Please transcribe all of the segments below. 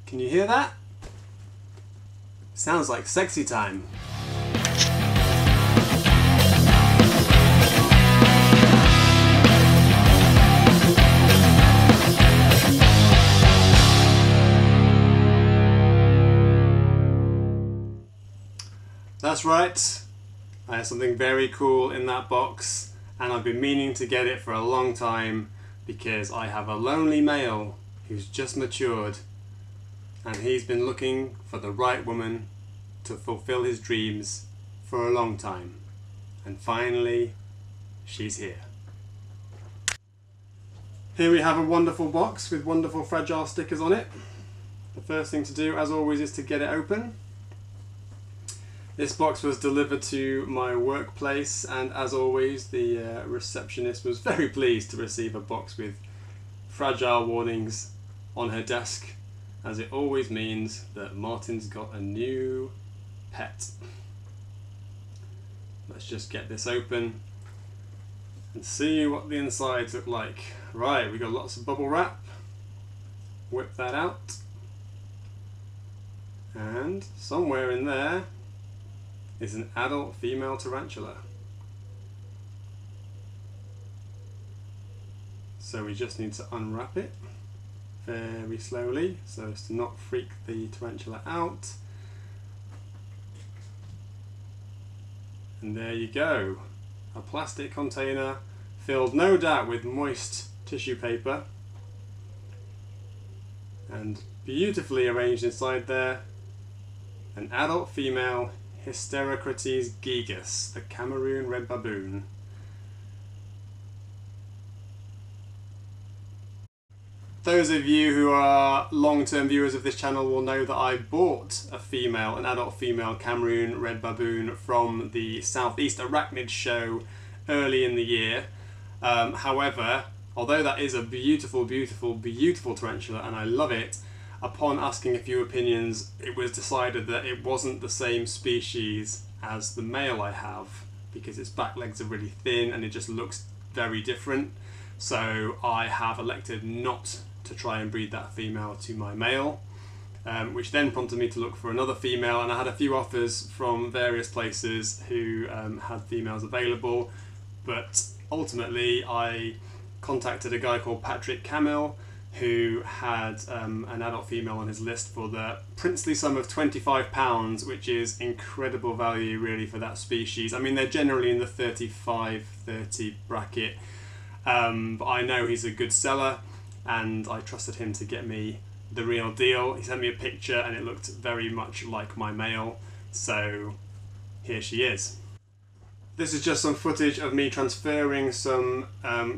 Can you hear that? Sounds like sexy time. That's right, I have something very cool in that box, and I've been meaning to get it for a long time because I have a lonely male who's just matured, and he's been looking for the right woman to fulfill his dreams for a long time, and finally she's here. Here we have a wonderful box with wonderful fragile stickers on it. The first thing to do, as always, is to get it open. This box was delivered to my workplace, and as always the receptionist was very pleased to receive a box with fragile warnings on her desk, as it always means that Martin's got a new pet. Let's just get this open and see what the insides look like. Right, we got lots of bubble wrap. Whip that out, and somewhere in there is an adult female tarantula. So we just need to unwrap it very slowly so as to not freak the tarantula out. And there you go, a plastic container filled no doubt with moist tissue paper, and beautifully arranged inside there, an adult female Hysterocrates gigas, the Cameroon red baboon. Those of you who are long-term viewers of this channel will know that I bought an adult female Cameroon red baboon from the Southeast Arachnid show early in the year. However, although that is a beautiful, beautiful, beautiful tarantula and I love it, upon asking a few opinions, it was decided that it wasn't the same species as the male I have, because its back legs are really thin and it just looks very different. So I have elected not to try and breed that female to my male, which then prompted me to look for another female, and I had a few offers from various places who had females available, but ultimately I contacted a guy called Patrick Camille, who had an adult female on his list for the princely sum of £25, which is incredible value really for that species. I mean, they're generally in the 35-30 bracket, but I know he's a good seller and I trusted him to get me the real deal. He sent me a picture and it looked very much like my male, so here she is. This is just some footage of me transferring some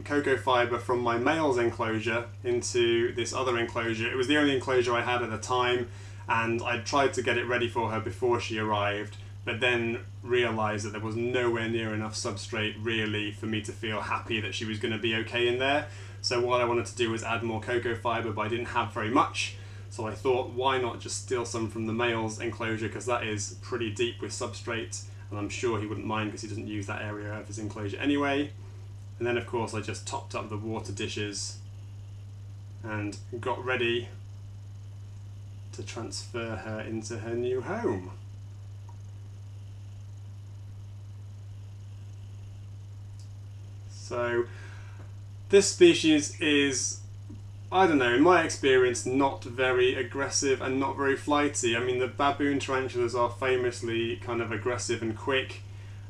cocoa fibre from my male's enclosure into this other enclosure. It was the only enclosure I had at the time, and I tried to get it ready for her before she arrived, but then realised that there was nowhere near enough substrate really for me to feel happy that she was going to be okay in there. So what I wanted to do was add more cocoa fibre, but I didn't have very much. So I thought, why not just steal some from the male's enclosure, because that is pretty deep with substrate. And I'm sure he wouldn't mind because he doesn't use that area of his enclosure anyway. And then of course I just topped up the water dishes and got ready to transfer her into her new home. So this species is, I don't know, in my experience, not very aggressive and not very flighty. I mean, the baboon tarantulas are famously kind of aggressive and quick,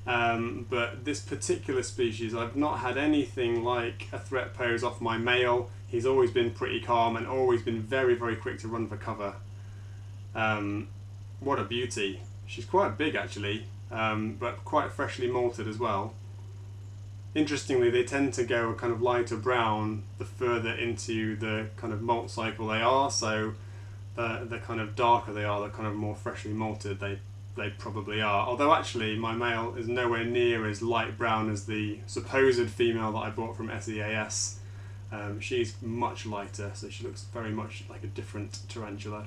but this particular species, I've not had anything like a threat pose off my male. He's always been pretty calm and always been very, very quick to run for cover. What a beauty. She's quite big actually, but quite freshly molted as well. Interestingly, they tend to go a kind of lighter brown the further into the kind of molt cycle they are, so the kind of darker they are, the kind of more freshly malted they probably are. Although actually my male is nowhere near as light brown as the supposed female that I bought from SEAS. She's much lighter, so she looks very much like a different tarantula.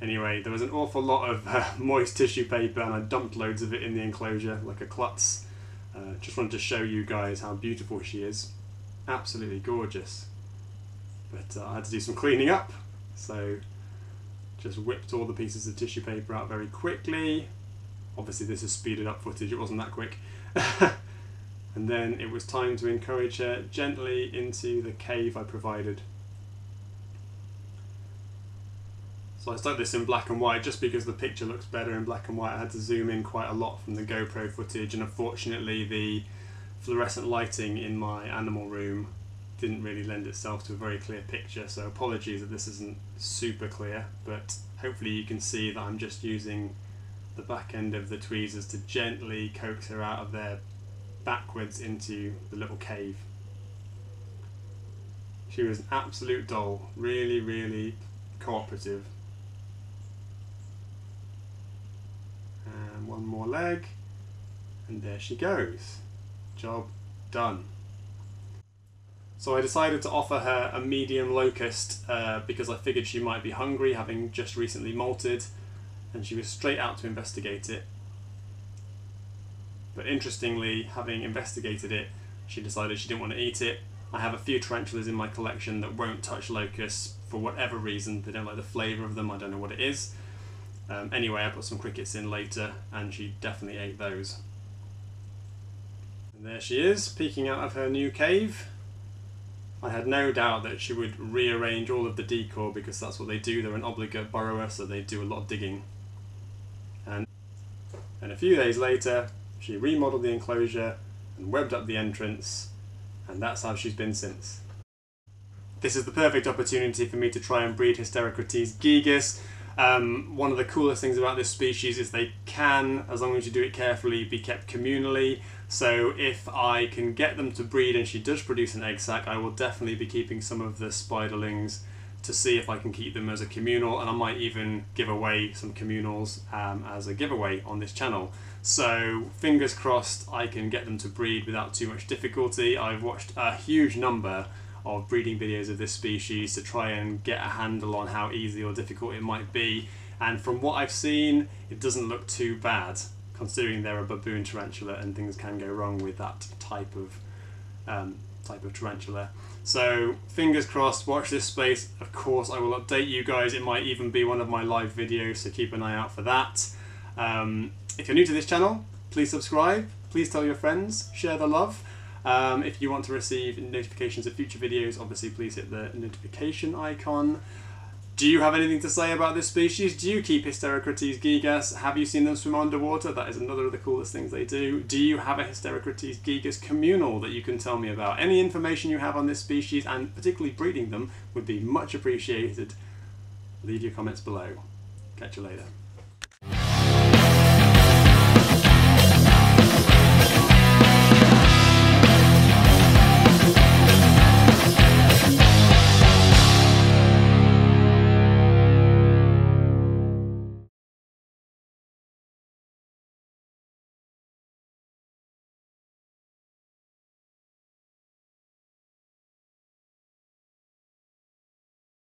Anyway, there was an awful lot of moist tissue paper and I dumped loads of it in the enclosure like a klutz. Just wanted to show you guys how beautiful she is. Absolutely gorgeous. But I had to do some cleaning up, so Just whipped all the pieces of tissue paper out very quickly. Obviously this is speeded up footage, it wasn't that quick. And then it was time to encourage her gently into the cave I provided. So I stuck this in black and white just because the picture looks better in black and white. I had to zoom in quite a lot from the GoPro footage, and unfortunately the fluorescent lighting in my animal room didn't really lend itself to a very clear picture, so apologies that this isn't super clear, but hopefully you can see that I'm just using the back end of the tweezers to gently coax her out of there backwards into the little cave. She was an absolute doll, really, really cooperative. And one more leg, and there she goes. Job done. So I decided to offer her a medium locust because I figured she might be hungry, having just recently molted, and she was straight out to investigate it. But interestingly, having investigated it, she decided she didn't want to eat it. I have a few tarantulas in my collection that won't touch locusts for whatever reason. They don't like the flavour of them, I don't know what it is. Anyway, I put some crickets in later and she definitely ate those. And there she is, peeking out of her new cave. I had no doubt that she would rearrange all of the decor because that's what they do. They're an obligate burrower, so they do a lot of digging. And a few days later, she remodeled the enclosure and webbed up the entrance, and that's how she's been since. This is the perfect opportunity for me to try and breed Hysterocrates gigas. One of the coolest things about this species is they can, as long as you do it carefully, be kept communally. So if I can get them to breed and she does produce an egg sac, I will definitely be keeping some of the spiderlings to see if I can keep them as a communal, and I might even give away some communals as a giveaway on this channel. So fingers crossed I can get them to breed without too much difficulty. I've watched a huge number of breeding videos of this species to try and get a handle on how easy or difficult it might be, and from what I've seen it doesn't look too bad, considering they're a baboon tarantula and things can go wrong with that type of tarantula. So fingers crossed, watch this space. Of course I will update you guys, it might even be one of my live videos, so keep an eye out for that. If you're new to this channel, please subscribe, please tell your friends, share the love. If you want to receive notifications of future videos, obviously please hit the notification icon. Do you have anything to say about this species? Do you keep Hysterocrates gigas? Have you seen them swim underwater? That is another of the coolest things they do. Do you have a Hysterocrates gigas communal that you can tell me about? Any information you have on this species, and particularly breeding them, would be much appreciated. Leave your comments below. Catch you later.